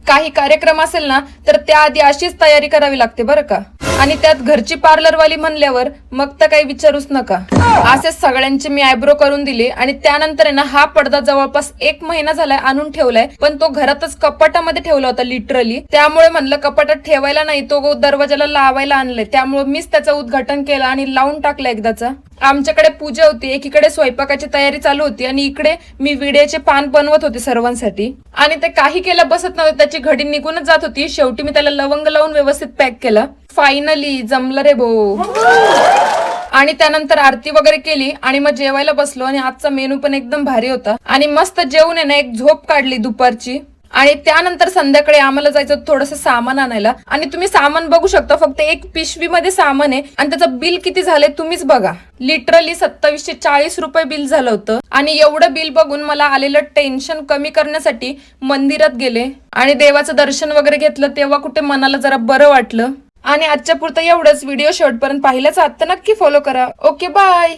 काही कार्यक्रम असेल ना तर त्याआधी अशीच तयारी करावी लागते बरं का. आणि त्यात घरची पार्लरवाली म्हणल्यावर मग तर काही विचारूच नका. असेच सगळ्यांचे मी आयब्रो करून दिले आणि त्यानंतर आहे ना हा पडदा जवळपास 1 महिना झालाय आणून ठेवलाय, पण तो घरातच कपाटामध्ये ठेवला होता लिटरली. त्यामुळे म्हणलं कपाटात ठेवायला नाही, तो दरवाजाला लावायला आणलाय. त्यामुळे मीच त्याचं उद्घाटन केलं आणि लावून टाकलं एकदाचा. आमच्याकडे पूजा होती, एकीकडे स्वयंपाकाची तयारी चालू होती आणि इकडे मी विड्याचे पान बनवत होते सर्वांसाठी. आणि ते काही केलं बसत नव्हतं, त्याची घडी निघूनच जात होती. शेवटी मी त्याला लवंग लावून व्यवस्थित पॅक केलं. फायनली जमलं रे भो. आणि त्यानंतर आरती वगैरे केली आणि मग जेवायला बसलो. आणि आजचा मेनू पण एकदम भारी होता. आणि मस्त जेवून आहे ना एक झोप काढली दुपारची. आणि त्यानंतर संध्याकाळी आम्हाला जायचं थोडंसं सामान आणायला. आणि तुम्ही सामान बघू शकता, फक्त एक पिशवीमध्ये सामान आहे आणि त्याचं बिल किती झालंय तुम्हीच बघा. लिटरली 2740 रुपये बिल झालं होतं. आणि एवढं बिल बघून मला आलेलं टेन्शन कमी करण्यासाठी मंदिरात गेले आणि देवाचं दर्शन वगैरे घेतलं. तेव्हा कुठे मनाला जरा बरं वाटलं. आणि आजच्या पुरतं एवढंच. व्हिडिओ शेवटपर्यंत पाहिल्याच आहात तर नक्की फॉलो करा. Okay bye.